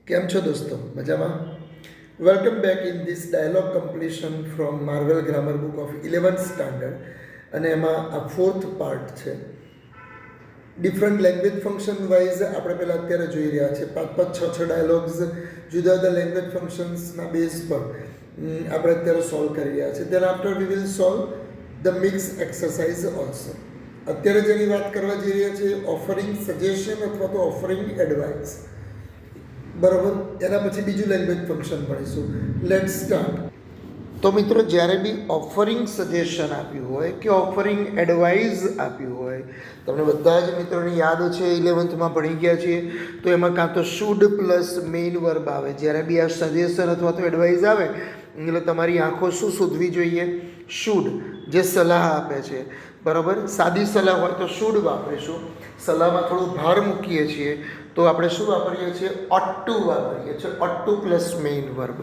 કેમ છો દોસ્તો? મજામાં? Welcome back in this dialogue completion from Marvel grammar book of 11th standard અને એમાં આ ફોર્થ પાર્ટ છે. ડિફરન્ટ લેંગ્વેજ ફંક્શન વાઇઝ આપણે પહેલાં અત્યારે જોઈ રહ્યા છે 5-5, 6-6 ડાયલોગ્સ જુદા જુદા લેંગ્વેજ ફંક્શન્સના બેઝ પર આપણે અત્યારે સોલ્વ કરી રહ્યા છે. Then after we will solve the mix exercise also. અત્યારે જેની વાત કરવા જઈ રહ્યા છે ઓફરિંગ સજેશન અથવા તો ઓફરિંગ એડવાઇસ. બરાબર, એના પછી બીજું લેંગ્વેજ ફંક્શન ભણીશું. Let start. તો મિત્રો, જ્યારે બી ઓફરિંગ સજેશન આપ્યું હોય કે ઓફરિંગ એડવાઇસ આપ્યું હોય, તમને બધા જ મિત્રોને યાદ છે 11thમાં ભણી ગયા છીએ, તો એમાં કાં તો શુડ પ્લસ મેઇન વર્બ આવે. જ્યારે બી આ સજેશન અથવા તો એડવાઇસ આવે એટલે તમારી આંખો શું શોધવી જોઈએ? શુડ, જે સલાહ આપે છે. બરાબર, સાદી સલાહ હોય તો શુડ વાપરીશું. સલાહમાં થોડું ભાર મૂકીએ છીએ તો આપણે શું વાપરીએ છીએ? ઓટ ટુ વાપરીએ છીએ. ઓટ ટુ પ્લસ મેઇન વર્બ.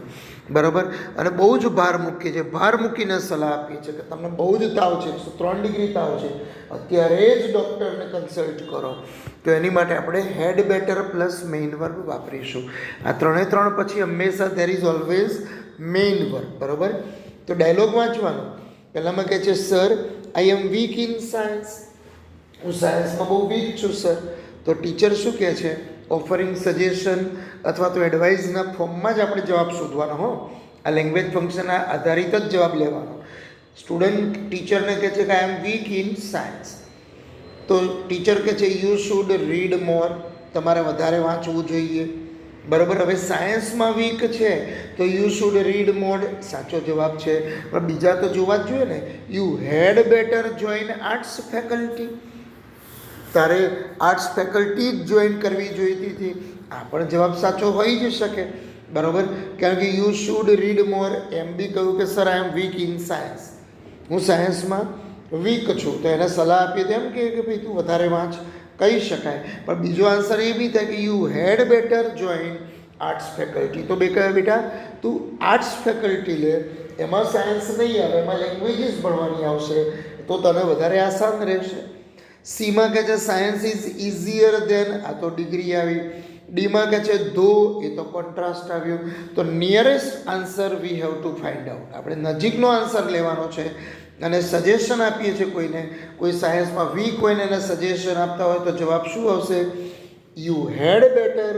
બરાબર, અને બહુ જ ભાર મૂકીએ છીએ, ભાર મૂકીને સલાહ આપીએ છીએ કે તમને બહુ જ તાવ છે, 3 ડિગ્રી તાવ છે, અત્યારે જ ડૉક્ટરને કન્સલ્ટ કરો. તો એની માટે આપણે had better plus main verb વાપરીશું. આ 3 પછી હંમેશા there is always main verb. બરાબર, તો ડાયલોગ વાંચવાનો. પહેલાંમાં કહે છે sir I am weak in science. હું સાયન્સમાં બહુ વીક છું સર. તો ટીચર શું કહે છે? ઓફરિંગ સજેશન અથવા તો એડવાઇસના ફોર્મમાં જ આપણે જવાબ શોધવાનો. હો, આ લેંગ્વેજ ફંક્શનના આધારિત જ જવાબ લેવાનો. સ્ટુડન્ટ ટીચરને કહે છે કે I am weak in science. તો ટીચર કહે છે યુ શુડ રીડ મોર. તમારે વધારે વાંચવું જોઈએ. બરાબર, હવે સાયન્સમાં વીક છે તો યુ શુડ રીડ મોર સાચો જવાબ છે. પણ બીજા તો જોવા જ જોઈએ ને. You had better join arts faculty. તારે આર્ટ્સ ફેકલ્ટી જ જોઈન કરવી જોઈતી હતી. આ પણ જવાબ સાચો હોઈ જ શકે. બરાબર, કારણ કે યુ શુડ રીડ મોર. એમ બી કહ્યું કે sir I am weak in science. હું સાયન્સમાં વીક છું, તો એને સલાહ આપીએ તો એમ કે ભાઈ તું વધારે વાંચ, કહી શકાય. પણ બીજો આન્સર એ બી થાય કે you had better join arts faculty. તો બેટા તું આર્ટ્સ ફેકલ્ટી લે, એમાં સાયન્સ નહીં આવે, એમાં લેંગ્વેજીસ ભણવાની આવશે, તો તને વધારે આસાન રહેશે. સીમાં કહે છે સાયન્સ ઇઝ ઇઝીયર દેન. આ તો ડિગ્રી આવી. ડીમાં કહે છે ધો, એ તો કોન્ટ્રાસ્ટ આવ્યું. તો nearest answer V have to find out. આપણે નજીકનો આન્સર લેવાનો છે. અને સજેશન આપીએ છીએ કોઈને, કોઈ સાયન્સમાં વીક કોઈને એને સજેશન આપતા હોય તો જવાબ શું આવશે? You had better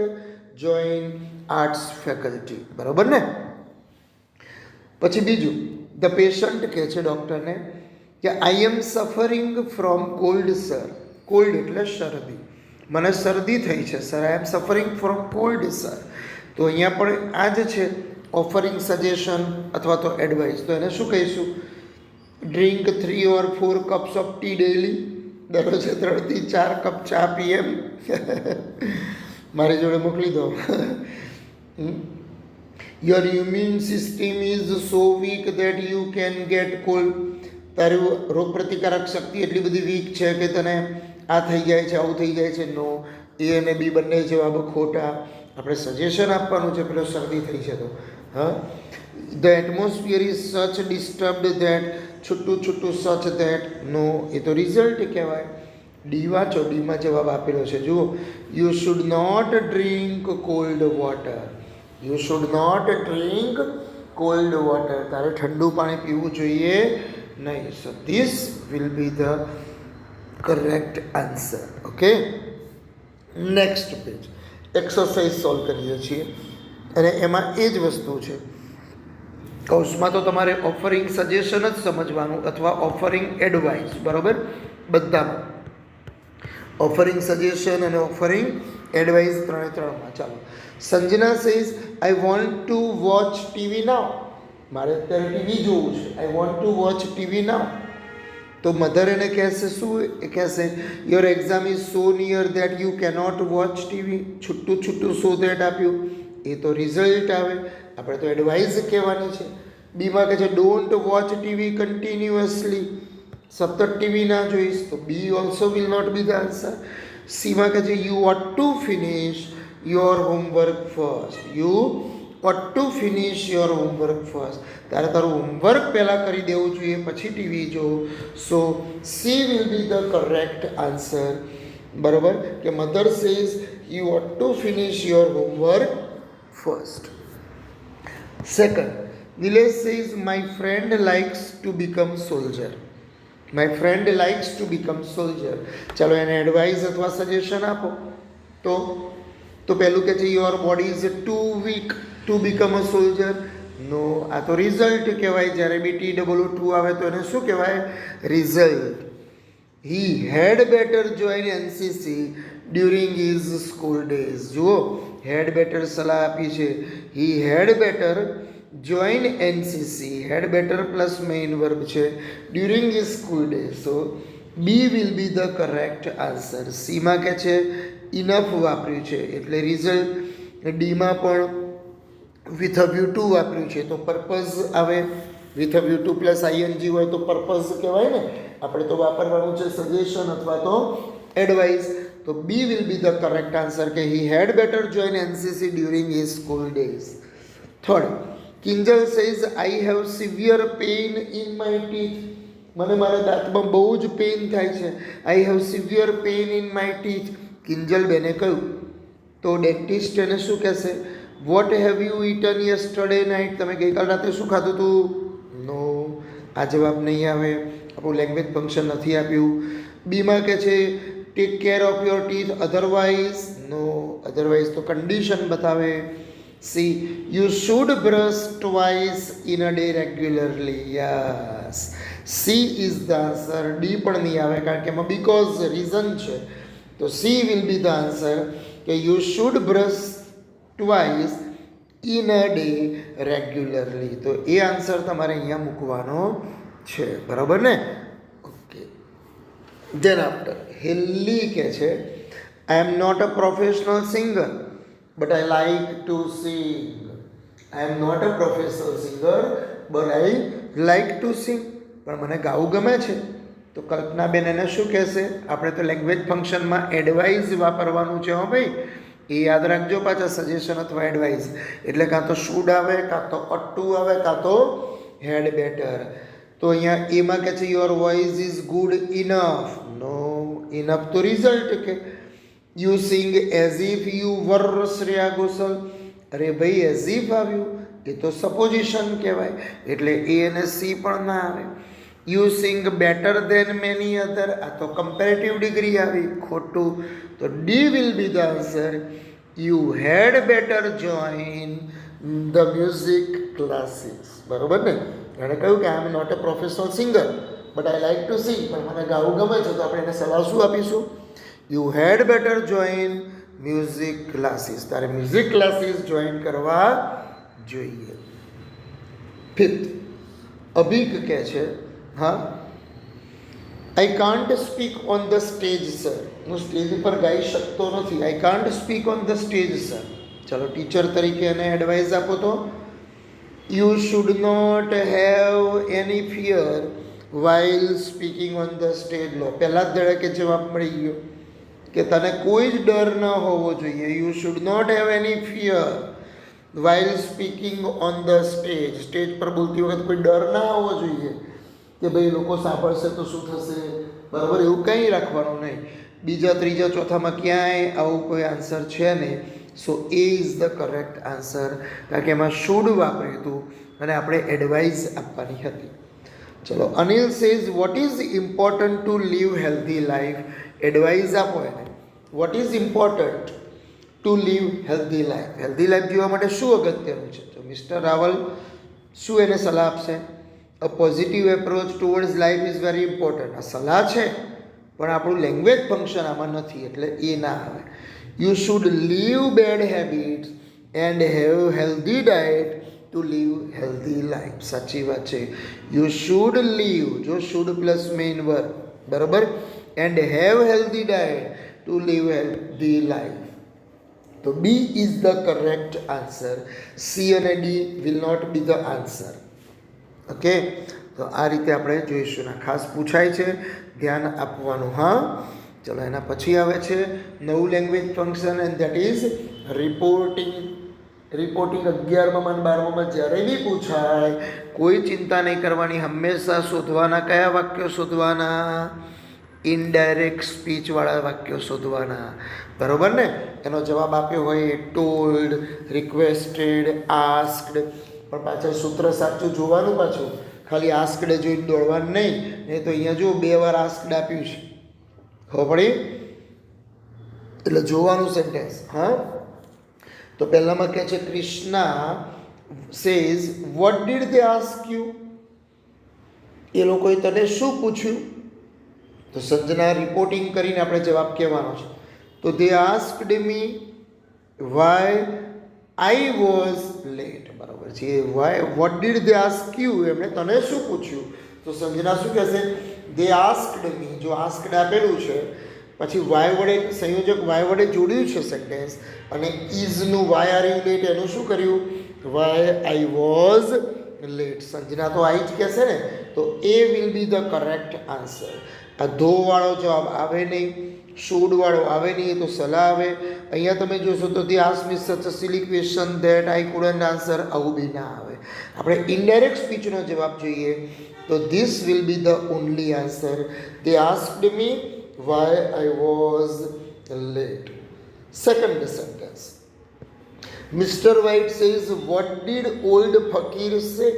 join arts faculty. બરાબર ને? પછી બીજું, ધ પેશન્ટ કહે છે ડૉક્ટરને કે I am suffering from cold sir. Cold એટલે શરદી. મને શરદી થઈ છે sir. I am suffering from cold sir. તો અહીંયા પણ આ જ છે ઓફરિંગ સજેશન અથવા તો એડવાઇસ. તો એને શું કહીશું? Drink 3 or 4 cups of tea daily. દરરોજે 3 થી 4 કપ ચા પીએ એમ. મારી જોડે મોકલી દો. Your immune system is so weak that you can get cold. તારી રોગપ્રતિકારક શક્તિ એટલી બધી વીક છે કે તને આ થઈ જાય છે, આવું થઈ જાય છે. નો, એ અને બી બંને જવાબ ખોટા. આપણે સજેશન આપવાનું છે પેલો શરદી થઈ છે તો. હા, the atmosphere is such disturbed that. છૂટું છૂટું સચ ધેટ. નો, એ તો રિઝલ્ટ કહેવાય. ડી વાંચો. ડીમાં જવાબ આપેલો છે, જુઓ. You should not drink cold water. You should not drink cold water. તારે ઠંડુ પાણી પીવું જોઈએ નહીં. So this will be the correct answer. Okay, next page. Exercise solve કરીએ છીએ અને એમાં એ જ વસ્તુ છે. કૌંસમાં તો તમારે ઓફરિંગ સજેશન જ સમજવાનું અથવા ઓફરિંગ એડવાઇસ. બરાબર, બધામાં ઓફરિંગ સજેશન અને ઓફરિંગ એડવાઇસ 3-3માં. ચાલો. Sanjana says I want to watch TV now. મારે અત્યારે ટીવી જોવું છે. I want to watch TV now. તો મધર એને કહેશે શું? એ કહેશે your exam is so near that you cannot watch TV. છૂટું છૂટું સો દેટ આપ્યું, એ તો રિઝલ્ટ આવે. આપણે તો એડવાઇસ કહેવાની છે. બીમાં કહે છે ડોન્ટ વોચ ટીવી કન્ટિન્યુઅસલી. સતત ટીવી ના જોઈશ. તો B also will not be the answer. સીમાં કહે છે you want to finish your homework first. You want to finish your homework first. ત્યારે તારું હોમવર્ક પહેલાં કરી દેવું જોઈએ, પછી ટીવી જોવું. So C will be the correct answer. બરાબર, કે mother says you want to finish your homework first. Second, Nilesh says, my friend likes to become soldier. My friend likes to become soldier. ચાલો એને advice અથવા suggestion આપો. તો પહેલું કે છે your body is too weak to become a soldier. No, આ તો રિઝલ્ટ કહેવાય. જ્યારે બી TWO આવે તો એને શું કહેવાય? Result. He had better join NCC during his school days. જુઓ, હેડ બેટર સલાહ આપી છે. He had better join NCC. Had better plus main verb છે during his school days. So B will be the correct answer. સીમાં કે છે enough વાપર્યું છે એટલે રિઝલ્ટ. ડીમાં પણ વિથ અ વ્યૂ ટુ વાપર્યું છે તો પર્પઝ આવે. With a view to plus ING હોય તો પર્પઝ કહેવાય ને. આપણે તો વાપરવાનું છે સજેશન અથવા તો એડવાઇસ. તો B will be the correct answer કે he had better join NCC during his school days. Third, Kinjal says I have severe pain in my teeth. મને મારા દાંતમાં બહુ જ પેઇન થાય છે. I have severe pain in my teeth. Kinjal બેને કહ્યું. તો ડેન્ટિસ્ટ એને શું કહેશે? What have you eaten yesterday night. તમે ગઈકાલ રાતે શું ખાધું હતું? નો, આ જવાબ નહીં આવે. આપણું લેંગ્વેજ ફંક્શન નથી આપ્યું. બીમાં કે છે take care of your teeth otherwise. No, otherwise તો કન્ડિશન બતાવે. C, you should brush twice in a day regularly. Yes, C is the answer. D પણ નહીં આવે કારણ કે એમાં બીકોઝ રીઝન છે. તો C will be the answer કે you should brush twice in a day regularly. તો એ આન્સર તમારે અહીંયા મૂકવાનો છે. બરાબર ને? ઓકે. ધેન આફ્ટર હેલ્લી કે છે I am not a professional singer but I like to sing. I am not a professional singer but I like to sing. પણ મને ગાવું ગમે છે. તો કલ્પનાબેન એને શું કહેશે? આપણે તો લેંગ્વેજ ફંક્શનમાં એડવાઇઝ વાપરવાનું છે. હો ભાઈ, એ યાદ રાખજો. પાછા સજેશન અથવા એડવાઇઝ એટલે કાં તો શુડ આવે, કાં તો અટુ આવે, કાં તો હેડ બેટર. તો અહીંયા એમાં કે છે your voice is good enough. No, enough તો રિઝલ્ટ કે you sing as if you were Shreya Ghoshal. અરે ભાઈ, એઝ ઇફ આવ્યું એ તો સપોઝિશન કહેવાય એટલે એ અને સી પણ ના આવે. You sing better than many other. આ તો કમ્પેરેટિવ ડિગ્રી આવી. ખોટું. તો D will be the answer. You had better join the music classes. બરોબર ને? એણે કહ્યું કે I am not a professional singer but I like to sing. પણ મને ગાવું ગમે છે. તો આપણે એને સલાહ શું આપીશું? You had better join music classes. તારે મ્યુઝિક ક્લાસીસ જોઈન કરવા જોઈએ. ફિફ્થ, અભિક કહે છે હા I can't speak on the stage sir. હું સ્ટેજ પર ગાઈ શકતો નથી. I can't speak on the stage sir. ચાલો, ટીચર તરીકે એને એડવાઇસ આપો તો you should not have any fear while speaking on the stage. લો, પહેલાં જ ધડકે જવાબ મળી ગયો કે તને કોઈ જ ડર ન હોવો જોઈએ. You should not have any fear while speaking on the stage. Stage પર બોલતી વખત કોઈ ડર ના હોવો જોઈએ કે ભાઈ લોકો સાંભળશે તો શું થશે. બરાબર? એવું કંઈ રાખવાનું નહીં. બીજા, ત્રીજા, ચોથામાં ક્યાંય આવું કોઈ આન્સર છે નહીં. સો એ ઇઝ ધ કરેક્ટ આન્સર કારણ કે એમાં શુડ વાપર્યું હતું અને આપણે એડવાઇસ આપવાની હતી. ચલો, Anil says what is important to live healthy life. Advice આપો એને. What is important to live healthy life. Healthy life જીવવા માટે શું અગત્યનું છે? તો મિસ્ટર રાવલ શું એને સલાહ આપશે? A positive approach towards life is very important. આ સલાહ છે પણ આપણું લેંગ્વેજ ફંક્શન આમાં નથી એટલે એ ના આવે. You should leave bad habits and have healthy diet to live healthy life. સાચી વાત છે. યુ શુડ લીવ, જો શુડ પ્લસ મેઇન વર્બ. બરાબર? And have healthy diet to live healthy life. તો B is the correct answer. C અને D will not be the answer. Okay, તો આ રીતે આપણે જોઈશું. ખાસ પૂછાય છે, ધ્યાન આપવાનું. હા, ચલો, એના પછી આવે છે નવું language function and that is reporting. Reporting 11માં અને 12માં જ્યારે બી પૂછાય કોઈ ચિંતા નહીં કરવાની. હંમેશા શોધવાના. કયા વાક્યો શોધવાના? ઇનડાયરેક્ટ સ્પીચવાળા વાક્યો શોધવાના, બરાબર ને? એનો જવાબ આપ્યો હોય ટોલ્ડ, રિક્વેસ્ટેડ, આસ્કડ, પણ પાછળ સૂત્ર સાચું જોવાનું, પાછું ખાલી આસ્કડ જોઈને દોડવાનું નહીં તો અહીંયા જો 2 વાર આસ્કડ આપ્યું છે, ખબર પડી? એટલે જોવાનું સેન્ટેન્સ. હા, તો પહેલામાં કહે છે Krishna says what did they ask you, એ લોકોએ તને શું પૂછ્યું? તો સંજના રિપોર્ટિંગ કરીને આપણે જવાબ કહેવાનો છે. તો they asked me why I was late, બરાબર છે. Why what did they ask you, એમણે તને શું પૂછ્યું? તો સંજના શું કહેશે? They asked me. જો આસ્કડ આપેલું છે પછી વાય વડે સંયોજક વાય વડે જોડ્યું છે સેન્ટેન્સ, અને ઇઝનું વાય આર યુ લેટ એનું શું કર્યું? Why I was late. Sanjana તો આઈ જ કહેશે ને, તો A will be the correct answer. આ ધોવાળો જવાબ આવે નહીં, શોડવાળો આવે નહીં, એ તો સલાહ આવે. અહીંયા તમે જોશો તો the ask me such a silly question that I couldn't answer, આવું બી ના આવે. આપણે ઇનડાયરેક્ટ સ્પીચનો જવાબ જોઈએ તો this will be the only answer. They asked me why I was late. Second sentence, Mister White says what did old ફકીર say.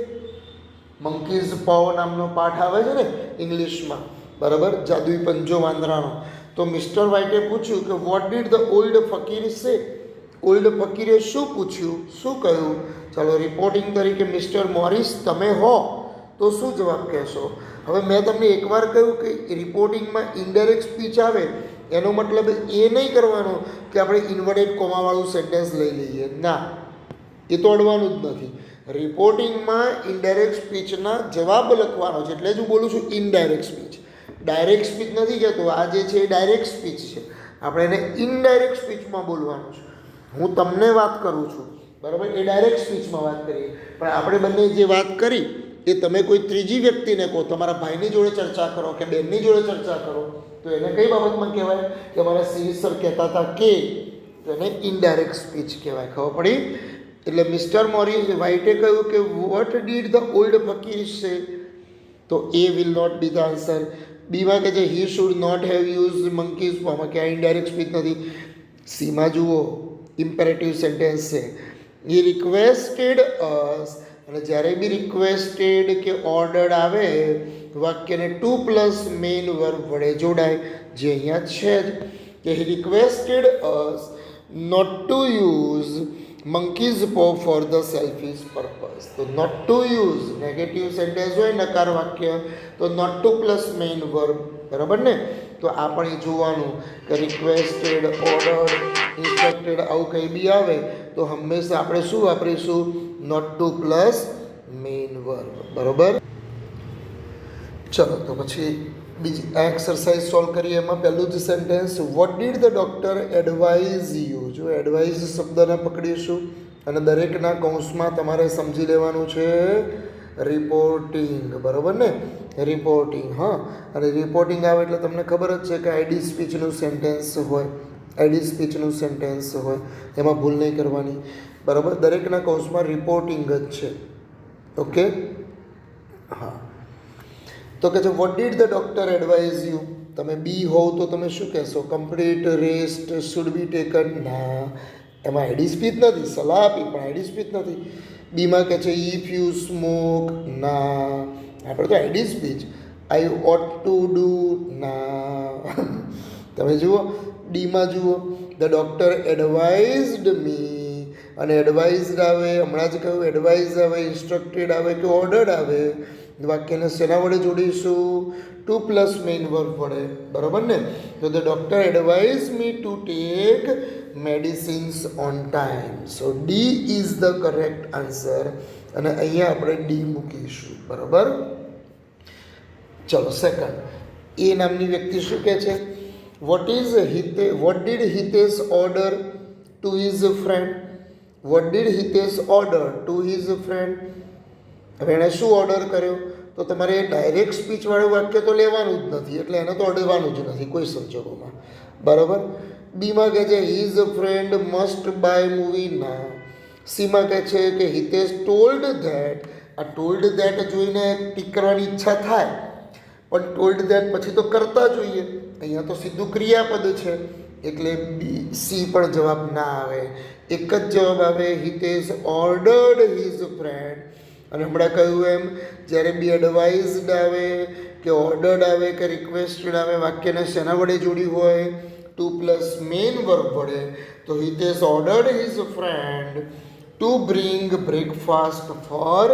Monkeys પાવ નામનો પાઠ આવે છે ને ઇંગ્લિશમાં, બરાબર, જાદુઈ પંજો વાંદરાનો. તો મિસ્ટર વ્હાઇટે પૂછ્યું કે વોટ ડીડ ધ ઓલ્ડ ફકીર સે, ઓલ્ડ ફકીરે શું પૂછ્યું, શું કહ્યું? ચાલો રિપોર્ટિંગ તરીકે મિસ્ટર મોરિસ તમે હો તો શું જવાબ કહેશો? હવે મેં તમને એકવાર કહ્યું કે રિપોર્ટિંગમાં ઇનડાયરેક્ટ સ્પીચ આવે એનો મતલબ એ નહીં કરવાનો કે આપણે ઇન્વર્ટેડ કોમાવાળું સેન્ટેન્સ લઈ લઈએ, ના, એ તો અડવાનું જ નથી. રિપોર્ટિંગમાં ઇનડાયરેક્ટ સ્પીચના જવાબ લખવાનો છે, એટલે જ હું બોલું છું ઇનડાયરેક્ટ સ્પીચ. ડાયરેક્ટ સ્પીચ નથી કહેતો, આ જે છે એ ડાયરેક્ટ સ્પીચ છે. આપણે એને ઇનડાયરેક્ટ સ્પીચમાં બોલવાનું છે. હું તમને વાત કરું છું, બરાબર, એ ડાયરેક્ટ સ્પીચમાં વાત કરીએ, પણ આપણે બંને જે વાત કરી એ તમે કોઈ ત્રીજી વ્યક્તિને કહો, તમારા ભાઈની જોડે ચર્ચા કરો કે બહેનની જોડે ચર્ચા કરો, તો એને કઈ બાબતમાં કહેવાય? કે અમારા સીરીઝ સર કહેતા હતા કે, તો એને ઇનડાયરેક્ટ સ્પીચ કહેવાય. ખબર પડી? એટલે મિસ્ટર મોરિસ વ્હાઇટે કહ્યું કે વોટ ડીડ ધ ઓલ્ડ ફકીર સે, તો A will not be the answer. બીમાં કે છે he should not have use monkeys form, કે આ ઇનડાયરેક્ટ સ્પીચ નથી. સીમાં જુઓ ઇમ્પેરેટિવ સેન્ટેન્સ છે. હી રિક્વેસ્ટેડ અસ, અને જ્યારે બી રિક્વેસ્ટેડ કે ઓર્ડર્ડ આવે વાક્યને 2+ મેઇન વર્બ વડે જોડાય, જે અહીંયા છે જ કે he requested us not to use monkeys પો ફોર ધ સેલ્ફિશ પર્પઝ. તો not to use negative sentence હોય, નકાર વાક્ય, તો not to plus main verb, બરાબર ને? તો આ પણ એ જોવાનું કે રિક્વેસ્ટેડ, ઓર્ડર્ડ, ઇન્સ્ટ્રક્ટેડ આવું કંઈ બી આવે તો હંમેશા આપણે શું વાપરીશું? Not to plus main verb, બરાબર. ચલો તો પછી બીજી આ એક્સરસાઇઝ સોલ્વ કરીએ. એમાં પહેલું જ sentence, what did the doctor advise you. જો એડવાઇઝ શબ્દને પકડીશું અને દરેકના કૌંસમાં તમારે સમજી લેવાનું છે રિપોર્ટિંગ, બરાબર ને? રિપોર્ટિંગ. હા, અને રિપોર્ટિંગ આવે એટલે તમને ખબર જ છે કે આઈડી સ્પીચનું સેન્ટેન્સ હોય, આઈડી સ્પીચનું સેન્ટેન્સ હોય, એમાં ભૂલ નહીં કરવાની, બરાબર. દરેકના કૌંસમાં રિપોર્ટિંગ જ છે. ઓકે, હા. તો કે છે what did the doctor advise you. તમે બી હોવ તો તમે શું કહેશો? Complete rest should be taken. ના, એમાં આઈડી સ્પીચ નથી, સલાહ આપી પણ આઈડી સ્પીચ નથી. બીમાં કહે છે ઇફ યુ સ્મોક. ના, આપણે તો ID speech. I oat to do. ના. તમે જુઓ ડીમાં જુઓ, ધ ડૉક્ટર એડવાઇઝડ મી, અને એડવાઇઝડ આવે, હમણાં જ કહ્યું એડવાઇઝ આવે, ઇન્સ્ટ્રક્ટેડ આવે કે ઓર્ડર્ડ આવે, વાક્યને શેના વડે જોડીશું? 2+ મેઇન વર્બ વડે, બરાબર ને? તો the doctor advise me to take medicines on time. So D is the correct answer, અને અહીંયા આપણે ડી મૂકીશું, બરાબર. ચલો સેકન્ડ, એ નામની વ્યક્તિ શું કહે છે? What did Hitesh order to his friend. What did Hitesh order to his friend. હવે એણે શું ઓર્ડર કર્યો? તો તમારે ડાયરેક્ટ સ્પીચવાળું વાક્ય તો લેવાનું જ નથી, એટલે એને તો અડવાનું જ નથી કોઈ સંજોગોમાં, બરાબર. બીમાં કહે છે his friend must buy movie. ના. સીમાં કહે છે કે હિતેશ ટોલ્ડ ધેટ. આ ટોલ્ડ ધેટ જોઈને ટીક કરવાની ઈચ્છા થાય, પણ ટોલ્ડ ધેટ પછી તો કરતા જોઈએ, અહીંયા તો સીધું ક્રિયાપદ છે એટલે બી સી પણ જવાબ ના આવે. એક જ જવાબ આવે, હિતેશ ઓર્ડર્ડ હિઝ ફ્રેન્ડ. અને હમણાં કહ્યું એમ જ્યારે બી એડવાઇઝડ આવે કે ઓર્ડર્ડ આવે કે રિક્વેસ્ટેડ આવે, વાક્યને શેના વડે જોડ્યું હોય? ટુ પ્લસ મેઇન વર્બ વડે. તો Hitesh ordered his friend to bring breakfast for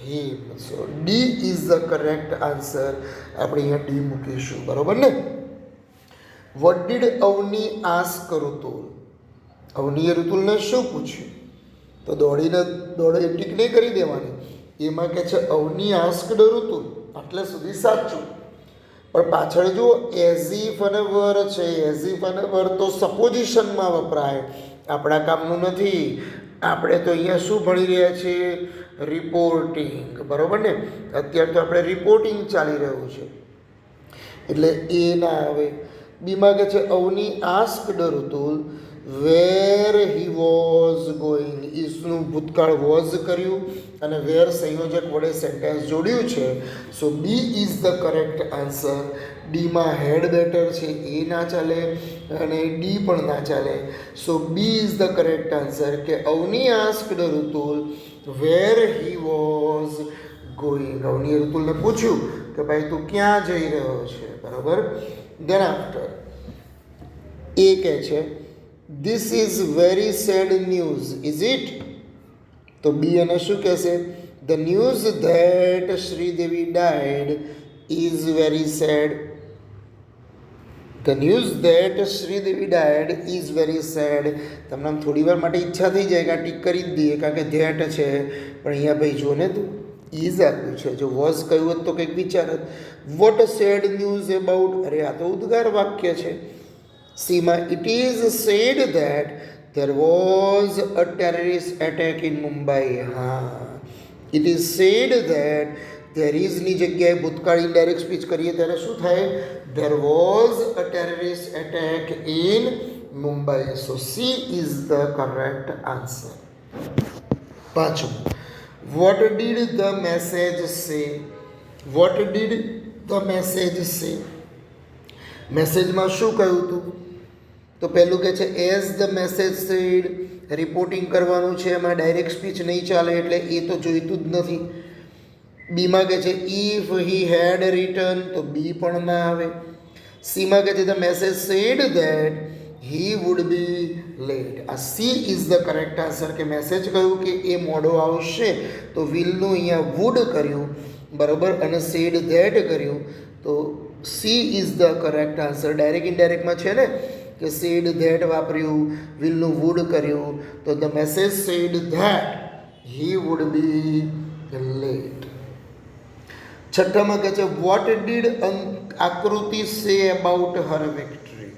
him. So D is the correct answer. આપણે અહીંયા ડી મૂકીશું, બરોબર ને? What did Avani ask Rutul? અવનીએ ઋતુલને શું પૂછ્યું? તો દોડીને ટીક નહીં કરી દેવાની. એમાં કે છે અવની આસ્કડ ઋતુલ, આટલે સુધી સાચું. પણ પાછળ જો એઝ ઇફ અને વર છે. એઝ ઇફ અને વર તો સપોઝિશનમાં વપરાય, આપણા કામનું નથી. આપણે તો અહીંયા શું ભણી રહ્યા છીએ? રિપોર્ટિંગ, બરોબર ને? અત્યારે તો આપણે રિપોર્ટિંગ ચાલી રહ્યું છે એટલે એ ના આવે. બીમાં કે છે Avni asked Rutul where he was going. ઇઝનું ભૂતકાળ વોઝ કર્યું અને વેર સંયોજક વડે સેન્ટેન્સ જોડ્યું છે. So B is the correct answer. ડીમાં હેડ બેટર છે, એ ના ચાલે અને ડી પણ ના ચાલે. So B is the correct answer કે Avni asked Rutul where he was going. અવનીએ ઋતુલને પૂછ્યું કે ભાઈ તું ક્યાં જઈ રહ્યો છે, બરાબર? ધેન આફ્ટર એ કહે છે this is very sad news is it? તો બી એને શું કહેશે? The news that Sridevi died is very sad. The news that Sridevi died is very sad. તમને આમ થોડી વાર માટે ઈચ્છા થઈ જાય કે આ ટીક કરી જ દઈએ કારણ કે ધેટ છે, પણ અહીંયા ભાઈ જો ને તું ઇઝ આપ્યું છે. જો વોઝ કહ્યું હોત તો કંઈક વિચારત. What sad news about? અરે આ તો ઉદ્ગાર વાક્ય છે. સીમાં it is said that there was a terrorist attack in Mumbai. હા, it is said that there is ની જગ્યાએ ભૂતકાળ ઇનડાયરેક્ટ સ્પીચ કરીએ ત્યારે શું થાય? there was a terrorist attack in Mumbai. So C is the correct answer. પાંચમું, what did the message say? What did the message say? મેસેજમાં શું કહ્યું હતું? તો પહેલું કહે છે as the message said. Reporting કરવાનું છે, એમાં ડાયરેક્ટ સ્પીચ નહીં ચાલે એટલે એ તો જોઈતું જ નથી. બીમાં કહે છે ઇફ હી હેડ રિટર્ન, તો બી પણ ના આવે. સીમાં કહે છે the message said that he would be late. આ C is the correct answer કે મેસેજ કહ્યું કે એ મોડો આવશે, તો વિલનું અહીંયા વુડ કર્યું, બરાબર, અને સેડ ધેટ કર્યું. તો C is the correct answer. Direct ઇનડાયરેક્ટમાં છે ને કે સેડ ધેટ વાપર્યું, વિલનું વુડ કર્યું, તો the message said that he would be late. છઠ્ઠામાં કહે છે what did Akruti say about her victory?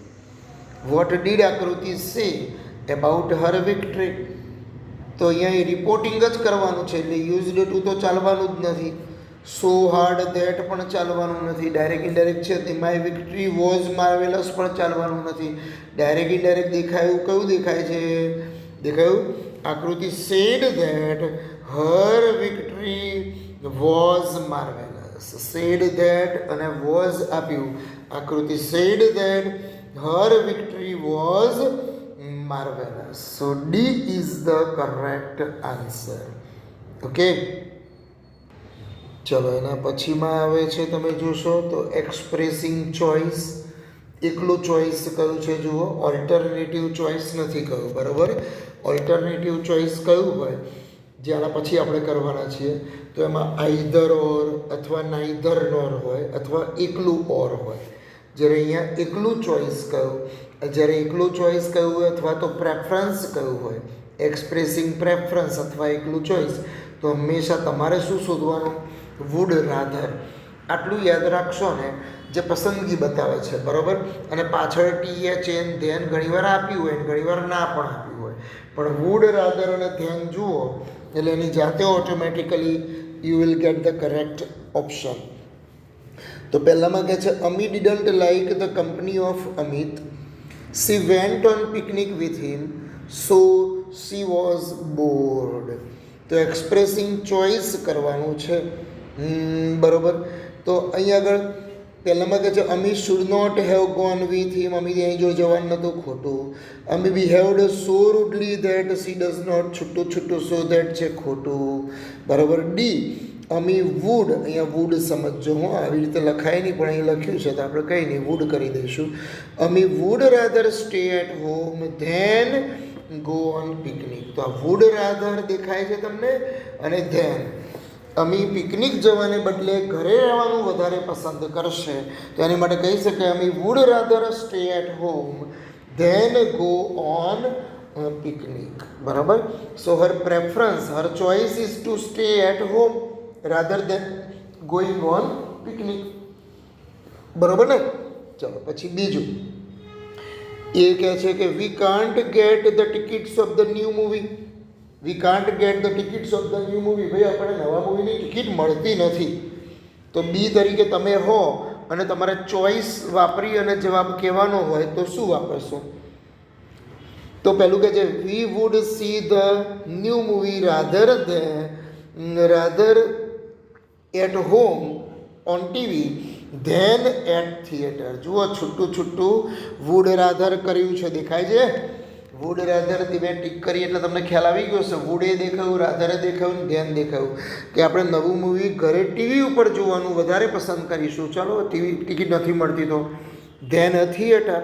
What did Akruti say about her victory? તો અહીંયા રિપોર્ટિંગ જ કરવાનું છે એટલે યુઝડ ટુ તો ચાલવાનું જ નથી. સો હાર્ડ ધેટ પણ ચાલવાનું નથી. ડાયરેક્ટ ઇનડાયરેક્ટ છે તે માય વિક્ટરી વોઝ માર્વેલસ પણ ચાલવાનું નથી. ડાયરેક્ટ ઇનડાયરેક્ટ દેખાયું, કયું દેખાય છે? દેખાયું આકૃતિ said that Har victory was marvellous. Said that અને વોઝ આપ્યું. આકૃતિ said that Har victory was marvellous. So D is the correct answer. Okay, ચલો એના પછીમાં આવે છે, તમે જોશો તો એક્સપ્રેસિંગ ચોઇસ. એકલું ચોઇસ કયું છે જુઓ, ઓલ્ટરનેટિવ ચોઇસ નથી કહ્યું, બરાબર? ઓલ્ટરનેટિવ ચોઇસ કયું હોય જે આના પછી આપણે કરવાના છીએ, તો એમાં આઈધર ઓર અથવા નાઈધર નોર હોય અથવા એકલું ઓર હોય. જ્યારે અહીંયા એકલું ચોઇસ કહ્યું, જ્યારે એકલું ચોઇસ કહ્યું હોય અથવા તો પ્રેફરન્સ કહ્યું હોય, એક્સપ્રેસિંગ પ્રેફરન્સ અથવા એકલું ચોઇસ, તો હંમેશા તમારે શું શોધવાનું? Would rather. આટલું યાદ રાખશો ને, જે પસંદગી બતાવે છે, બરાબર? અને પાછળ ટી એચ એન ધ્યાન ઘણીવાર આપ્યું હોય ઘણીવાર ના પણ આપ્યું હોય, પણ વુડ રાધર અને ધ્યાન જુઓ એટલે એની જાતે automatically you will get the correct option. તો પહેલામાં કહે છે Amit didn't like the company of Amit. She went on picnic with him, so she was bored. તો એક્સપ્રેસિંગ ચોઇસ કરવાનું છે, બરાબર? તો અહીં આગળ પહેલામાં કહે છે Ami should not have gone with him, Ami અહીં જો જવાનું નહોતું, ખોટું. Ami behaved so rudely that she does not, છૂટું છૂટું સો ધેટ છે, ખોટું. બરાબર. ડી અમી વુડ, અહીંયા વુડ સમજજો, હું આવી રીતે લખાય નહીં પણ અહીં લખ્યું છે તો આપણે કંઈ નહીં, વુડ કરી દઈશું. Ami would rather stay at home than go on picnic. તો આ વુડ રાધર દેખાય છે તમને, અને ધેન અમી પિકનિક જવાને બદલે ઘરે રહેવાનું વધારે પસંદ કરશે, તો એની માટે કહી શકાય Ami would rather stay at home than go on picnic. બરાબર. So her preference, her choice is to stay at home rather than going on picnic. બરાબર ને. ચલો પછી બીજું એ કહે છે કે we can't get the tickets of the new movie. We can't get the tickets of the new movie. ભાઈ આપણે નવા મૂવીની ટિકિટ મળતી નથી. તો બી તરીકે તમે હો અને તમારે ચોઈસ વાપરી અને જવાબ કહેવાનો હોય તો શું વાપરશો? તો પહેલું કહે છે we would see the new movie rather at home on TV than at theatre. જુઓ છૂટું છૂટું વુડ રાધર કર્યું છે, દેખાય છે? વુડ રાધર મેં ટીક કરી એટલે તમને ખ્યાલ આવી ગયો છે. વુડે દેખાયું, રાધરે દેખાયું, ધ્યાન દેખાયું કે આપણે નવું મૂવી ઘરે ટીવી ઉપર જોવાનું વધારે પસંદ કરીશું. ચાલો ટિકિટ નથી મળતી તો ધેન થિયેટર.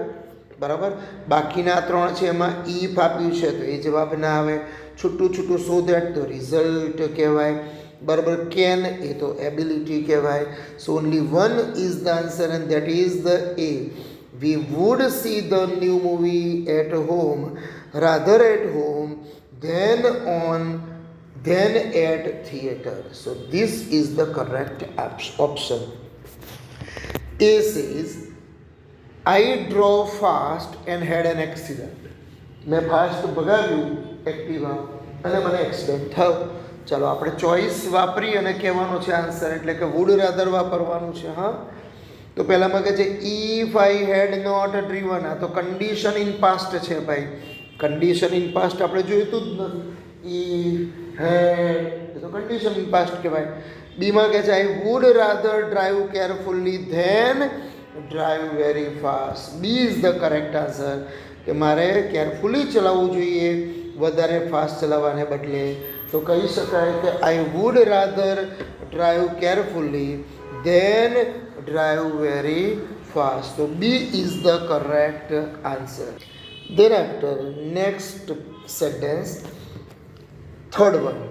બરાબર. બાકીના 3 છે એમાં ઈફ આપ્યું છે તો એ જવાબ ના આવે. છૂટું છૂટું સો ધેટ તો રિઝલ્ટ કહેવાય. બરાબર. કેન એ તો એબિલિટી કહેવાય. So only one is the answer and that is the A. We would see the new movie at home, rather at home than at theater. So this is the correct option. A says, I drove fast and had an accident. મેં fast ભગાવ્યું Activa અને મને accident થયો. ચાલો આપણે choice વાપરી અને કહેવાનો છે આન્સર, એટલે કે વુડ રાધર વાપરવાનું છે. હા, તો પહેલામાં કહે છે if I had not driven. આ તો કન્ડિશન ઇન પાસ્ટ છે ભાઈ. કન્ડિશન ઇન પાસ્ટ આપણે જોઈતું જ નથી. ઇફ હેડ એ તો કન્ડિશન ઇન પાસ્ટ કહેવાય. બીમાં કહે છે I would rather drive carefully than drive very fast. B is the correct answer, કે મારે કેરફુલી ચલાવવું જોઈએ વધારે ફાસ્ટ ચલાવવાને બદલે. તો કહી શકાય કે I would rather drive carefully than drive very fast. So B is the correct answer. Thereafter, next sentence, third one.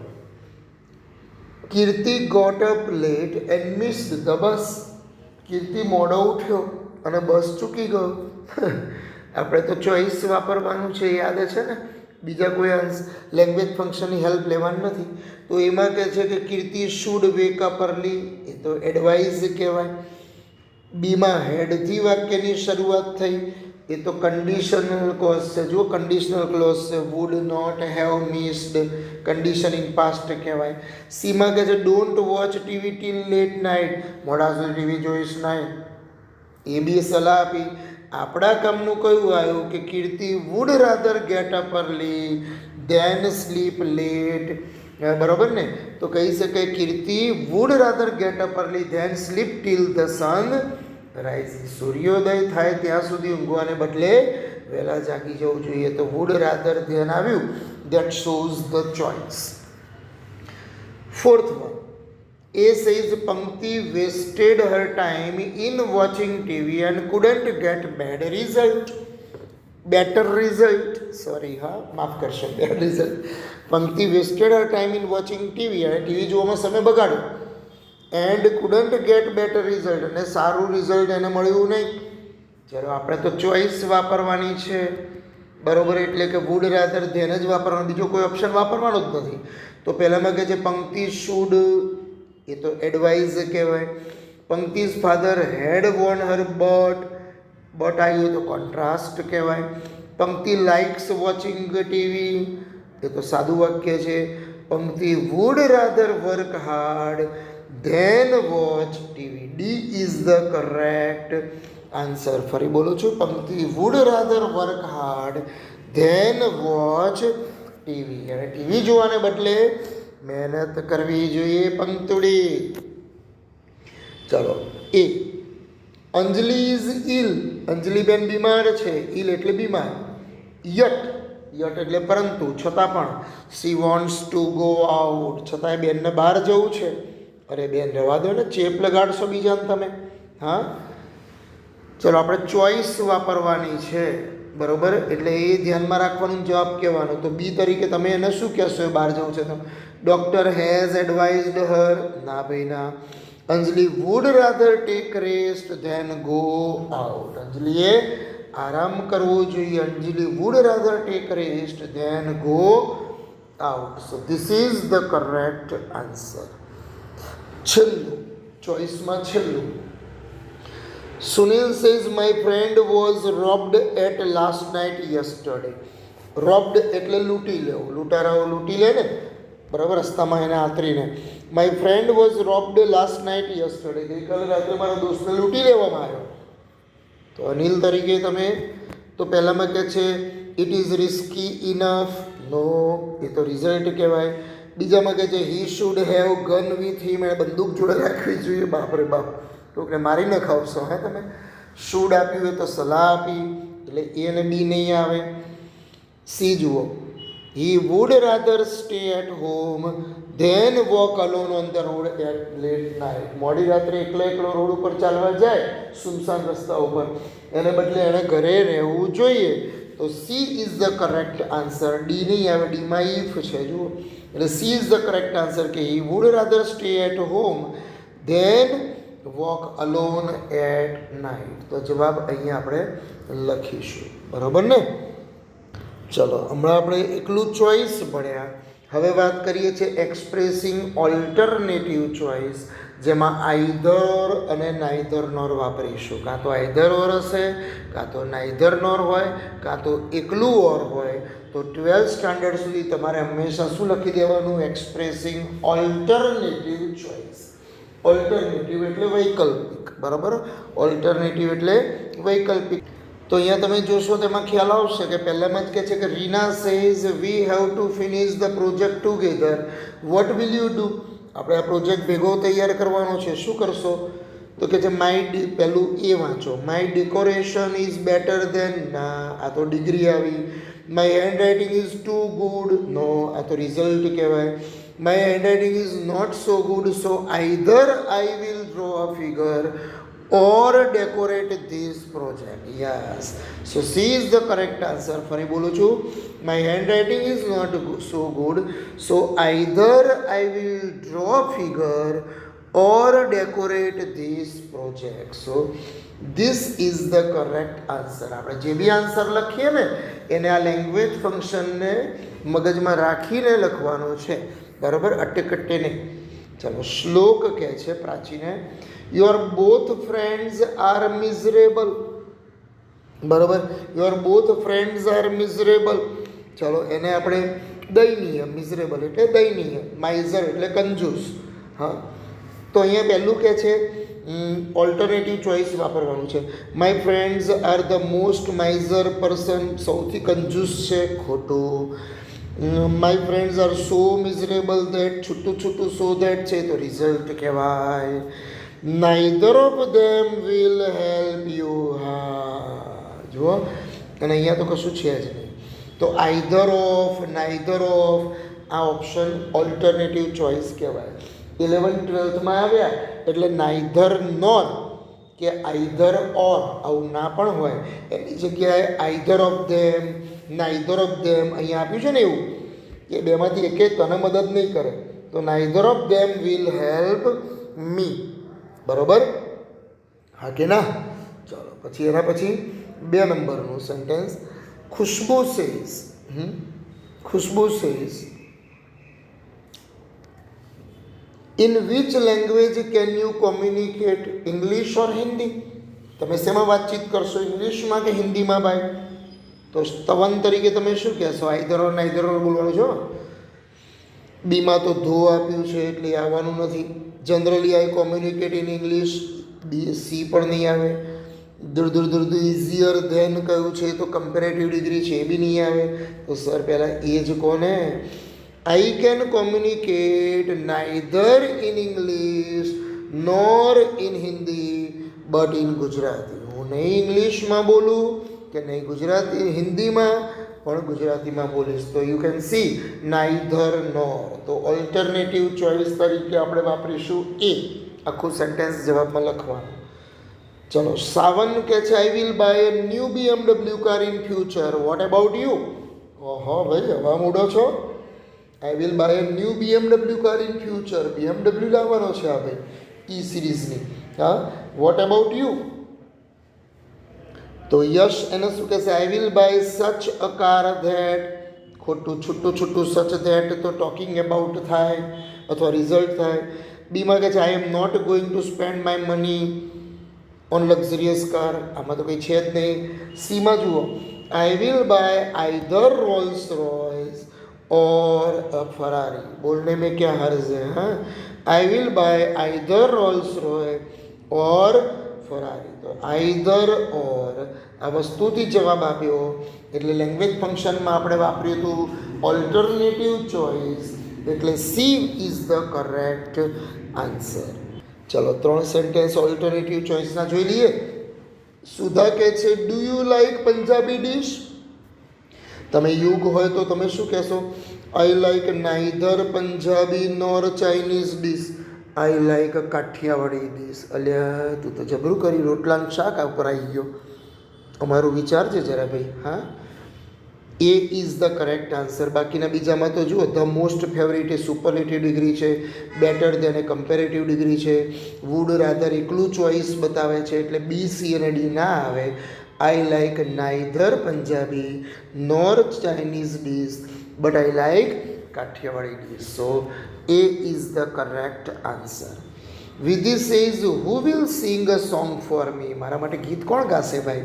Kirti got up late and missed the bus. કીર્તિ મોડો ઉઠ્યો અને બસ ચૂકી ગયો. આપણે તો ચોઈસ વાપરવાનું છે, યાદ છે ને? બીજા કોઈ લેંગ્વેજ ફંક્શનની હેલ્પ લેવાની નથી. તો એમાં કહે છે કે કીર્તિ શુડ વેક અપ અર્લી, એ તો એડવાઇઝ કહેવાય. બીમાં હેડથી વાક્યની શરૂઆત થઈ, એ તો કન્ડિશનલ ક્લોઝ છે. જુઓ કન્ડિશનલ ક્લોઝ છે. Would not have missed, condition in past કહેવાય. સીમાં કહે છે don't watch TV till late night, મોડા સુધી ટીવી જોઈશ નહીં. એ બી સલાહ આપી. આપણા કામનું કયું આવ્યું કે Kirti would rather get up early than sleep late. બરાબર ને? તો કહી શકાય Kirti would rather get up early than sleep till the sun rising. સૂર્યોદય થાય ત્યાં સુધી ઊંઘવાને બદલે વહેલા જાગી જવું જોઈએ. તો વુડ રાધર ધ્યાન આવ્યું. That shows the choice. Fourth one. A says Pankti wasted her time in watching TV and couldn't get better result. માફ કરશો, bad result. Pankti wasted her time in watching TV, અને ટીવી જોવામાં સમય બગાડ્યો. And couldn't get better result, અને સારું result એને મળ્યું નહીં. ચાલો આપણે તો ચોઈસ વાપરવાની છે. બરોબર. એટલે કે વુડ રાધર ધ્યાન જ વાપરવાનું, બીજો કોઈ ઓપ્શન વાપરવાનો જ નથી. તો પહેલામાં કહે છે પંક્તિ શુડ, એ તો એડવાઇઝ કહેવાય. Pankti's father had warned her but આવ્યું તો કોન્ટ્રાસ્ટ કહેવાય. પંક્તિ લાઇક્સ વોચિંગ ટીવી, એ તો સાદું વાક્ય છે. Pankti would rather work hard than watch TV. D is the correct answer. ફરી બોલું છું, Pankti would rather work hard than watch TV. અને ટીવી જોવાને બદલે મહેનત કરવી જોઈએ પંક્તુડી. ચલો એ અંજલિ ઇઝ ઇલ, અંજલિબેન બીમાર છે, ઇલ એટલે બીમાર. યટ, યટ એટલે પરંતુ, છતાં પણ. C wants to go out, છતાંય બેનને બહાર જવું છે. અરે બેન રહેવા દો ને, ચેપ લગાડશો બીજાને તમે. હા, ચલો આપણે ચોઈસ વાપરવાની છે, બરોબર. એટલે એ ધ્યાનમાં રાખવાનું, જવાબ કહેવાનો. તો બી તરીકે તમે એને શું કહેશો? બહાર જવું છે તો ડૉક્ટર હેઝ એડવાઇઝડ હર, ના ભાઈ ના. Anjali would rather take rest than go out, અંજલિએ આરામ કરવો જોઈએ. Anjali would rather take rest than go out. So this is the correct answer. છેલ્લું, ચોઈસમાં છેલ્લું. Sunil says my friend was robbed at last night yesterday. Robbed એટલે લૂંટી લેવું, લૂંટારાઓ લૂંટી લે ને, બરાબર, રસ્તામાં એને આતરીને. My friend was robbed last night yesterday, ગઈકાલે રાત્રે મારા દોસ્તને લૂંટી લેવામાં આવ્યો. તો અનિલ તરીકે તમે તો પહેલાંમાં કહે છે ઇટ ઇઝ રિસ્કી ઇનફ, નો, એ તો રિઝલ્ટ કહેવાય. બીજામાં કહે છે he should have gun with him, એણે બંદૂક જોડે રાખવી જોઈએ. બાપરે બાપ, લોકોને મારીને ખાવશો હે તમે. શુડ આપ્યું હોય તો સલાહ આપી, એટલે એ અને બી નહીં આવે. સી જુઓ, he would rather stay at home than walk alone on the road at late night. મોડી રાત્રે એકલો એકલો રોડ ઉપર ચાલવા જાય, સુમસાન રસ્તા ઉપર, એને બદલે એણે ઘરે રહેવું જોઈએ. તો C is the correct answer. D નહીં આવે, ડીમાં ઇફ છે જુઓ. એટલે C is the correct answer કે he would rather stay at home than walk alone at night. તો જવાબ અહીંયા આપણે લખીશું, બરાબર ને. ચલો, હમણાં આપણે એકલું ચોઈસ ભણ્યા. હવે વાત કરીએ છીએ એક્સપ્રેસિંગ ઓલ્ટરનેટિવ ચોઈસ, જેમાં આઈધર અને નાઈધર નોર વાપરીશું. કાં તો આઈધર ઓર હશે, કાં તો નાઈધર નોર હોય, કાં તો એકલું ઓર હોય. તો 12th સ્ટાન્ડર્ડ સુધી તમારે હંમેશા શું લખી દેવાનું? Expressing alternative choice. ઓલ્ટરનેટિવ એટલે વૈકલ્પિક, બરાબર. ઓલ્ટરનેટિવ એટલે વૈકલ્પિક. તો અહીંયા તમે જોશો તેમાં ખ્યાલ આવશે કે પહેલામાં જ કહે છે કે Reena says we have to finish the project together, what will you do? આપણે આ પ્રોજેક્ટ ભેગો તૈયાર કરવાનો છે, શું કરશો? તો કે છે પહેલું એ વાંચો, my decoration is better than, ના, આ તો ડિગ્રી આવી. My handwriting is too good, no, આ તો રિઝલ્ટ કહેવાય. My handwriting is not so good, so either I will draw a figure or decorate this project. Yes, so C is the correct answer. ફરી બોલું છું, my handwriting is not so good, so either I will draw a figure or decorate this project. So this is the correct answer. આપણે જે B answer લખીએ ને એને આ language ફંક્શનને મગજમાં રાખીને લખવાનો છે, બરાબર, અટ્ટેકટ્ટે નહીં. ચાલો, શ્લોક કહે છે પ્રાચીને, your both friends are miserable, બરાબર. Your both friends are miserable. ચલો, એને આપણે દયનીય, મિઝરેબલ એટલે દયનીય, માઇઝર એટલે કંજૂસ. હા, તો અહીંયા પહેલું કહે છે ઓલ્ટરનેટિવ ચોઈસ વાપરવાનું છે. My friends are the most miser person, સૌથી કંજૂસ છે, ખોટું. My friends are so miserable that, છૂટું છૂટું સો દેટ છે, તો રિઝલ્ટ કહેવાય. Neither of them will help you, હા જુઓ, અને અહીંયા તો કશું છે જ નહીં. તો આઈધર ઓફ, નાઈધર ઓફ, આ ઓપ્શન ઓલ્ટરનેટિવ ચોઈસ કહેવાય. 11th-12thમાં આવ્યા એટલે નાઈધર નોર કે આઈધર ઓર આવું ના પણ હોય, એની જગ્યાએ either of them, neither of ધેમ અહીંયા આપ્યું છે ને એવું કે બેમાંથી એકે તને મદદ નહીં કરે, તો neither of them will help me, બરાબર, હા કે ના. ચાલો, પછી એના પછી 2 નંબરનું sentence, Khushbu says, Khushbu says in which language can you communicate, English ઓર હિન્દી? તમે શેમાં વાતચીત કરશો, ઇંગ્લિશમાં કે હિન્દીમાં ભાઈ? તો સ્તવન તરીકે તમે શું કહેશો? આઈધર ઓર નાઈધર ઓર બોલવાનું છો. બીમાં તો ધો આપ્યું છે એટલે આવવાનું નથી. Generally I communicate in English, C પણ નહીં આવે. દુર ઇઝીયર ધેન કયું છે તો કમ્પેરેટિવ ડિગ્રી છે, એ બી નહીં આવે. તો સર પહેલાં એ જ કોને, I can communicate neither in English nor in Hindi but in Gujarati. હું નહીં ઇંગ્લિશમાં બોલું કે નહીં ગુજરાતી હિન્દીમાં, પણ ગુજરાતીમાં બોલીશ. તો યુ કેન સી નાઈધર નોર. તો ઓલ્ટરનેટિવ ચોઇસ તરીકે આપણે વાપરીશું એ. આખું સેન્ટેન્સ જવાબમાં લખવાનું. ચલો, સાવન કે છે આઈ will by a new BMW car in future. What about you? ઓહો ભાઈ, હવા મૂડો છો. આઈ will by a new BMW car in future. BMW લાવવાનો છે આ ભાઈ, ઈ સિરીઝની. હા, વોટ અબાઉટ યુ? તો યશ એને શું કહેશે? આઈ વિલ બાય સચ અ કાર ધેટ. ખોટું, છૂટું છૂટું સચ ધેટ તો ટોકિંગ અબાઉટ થાય અથવા રિઝલ્ટ થાય. બીમાં કહે છે I am not going to spend my money on luxurious car. આમાં તો કંઈ છે જ નહીં. સીમાં જુઓ, I will buy either Rolls Royce और फरारी. बोलने में क्या हर्ज है? हाँ, I will buy either Rolls Royce और फरारी. तो आइदर और આ વસ્તુથી જવાબ આપ્યો એટલે લેંગ્વેજ ફંક્શનમાં આપણે વાપર્યું હતું ઓલ્ટરનેટિવ ચોઇસ, એટલે C is the correct answer. ચલો, 3 સેન્ટેન્સ ઓલ્ટરનેટિવ ચોઇસના જોઈ લઈએ. સુધા કહે છે do you like Punjabi dish? તમે યુગ હોય તો તમે શું કહેશો? I like neither Punjabi nor Chinese dish. I like Kathiawadi dish. અલ્યા તું તો જબરું કરી, રોટલાનું શાક આ ઉપર આવી ગયો. અમારું વિચારજે જરા ભાઈ. હા, એ ઇઝ ધ કરેક્ટ આન્સર. બાકીના બીજામાં તો જુઓ, the most favourite A superlative degree છે, બેટર દેન એ કમ્પેરેટિવ ડિગ્રી છે, વુડ રાધર એકલું ચોઇસ બતાવે છે, એટલે બી, સી અને ડી ના આવે. I like neither Punjabi nor Chinese dish, but I like Kathiawadi dish. So A is the correct answer. Vidhi says, who will sing a song for me? મારા માટે ગીત કોણ ગાશે ભાઈ?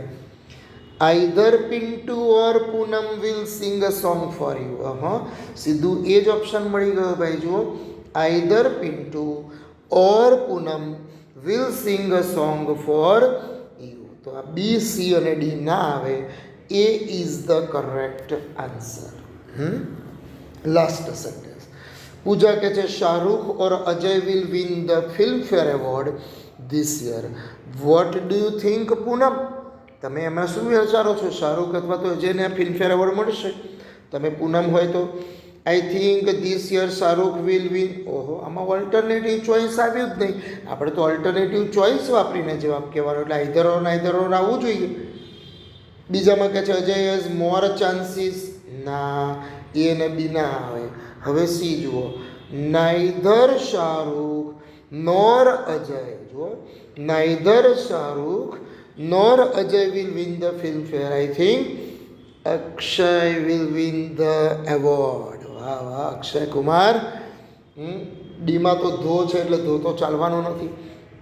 Either Pintu or Poonam will sing a song for you. સીધું એ જ option મળી ગયો ભાઈ. જુઓ, either Pintu or Poonam will sing a song for you. તો આ બી, સી અને ડી ના આવે. A is the correct answer. Last sentence. Pooja કહે છે Shahrukh or Ajay will win the Filmfare award this year. What do you think Poonam? તમે એમાં શું વિચારો છો? શાહરૂખ અથવા તો અજયને આ ફિલ્મફેર એવોર્ડ મળશે. તમે પૂનમ હોય તો I think this year Shahrukh will win. ઓહો, આમાં ઓલ્ટરનેટિવ ચોઇસ આવ્યું જ નહીં. આપણે તો ઓલ્ટરનેટિવ ચોઇસ વાપરીને જવાબ કહેવાનો, એટલે આઈધર ઓર નાઈધર ઓર આવવું જોઈએ. બીજામાં કહે છે અજય હેઝ મોર ચાન્સીસ. ના, એ ને બી ના આવે. હવે સી જુઓ, નાઈધર શાહરૂખ નોર અજય. જુઓ, neither Shahrukh nor Ajay will win the Filmfare. I think Akshay will win the award. વાહ વાહ, અક્ષય કુમાર. ડીમાં તો ધો છે એટલે ધો તો ચાલવાનો નથી.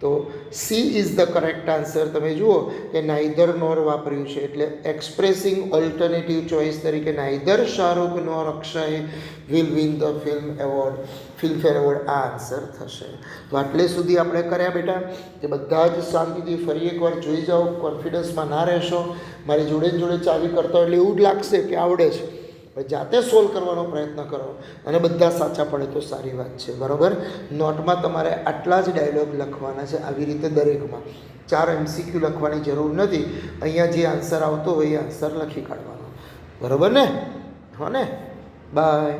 તો C is the correct answer. તમે જુઓ કે નાઈધર નોર વાપર્યું છે, એટલે એક્સપ્રેસિંગ ઓલ્ટરનેટિવ ચોઇસ તરીકે neither Shahrukh nor Akshay will win the Filmfare award આ આન્સર થશે. તો આટલે સુધી આપણે કર્યા બેટા. કે બધા જ શાંતિથી ફરી એકવાર જોઈ જાઓ, કોન્ફિડન્સમાં ના રહેશો. મારી જોડે જોડે ચાવી કરતો એટલે એવું જ લાગશે કે આવડે છે. જાતે સોલ્વ કરવાનો પ્રયત્ન કરો અને બધા સાચા પડે તો સારી વાત છે. બરાબર? નોટમાં તમારે આટલા જ ડાયલોગ લખવાના છે, આવી રીતે દરેકમાં. 4 MCQ લખવાની જરૂર નથી. અહીંયા જે આન્સર આવતો હોય એ આન્સર લખી કાઢવાનો. બરાબર ને? હો ને? બાય.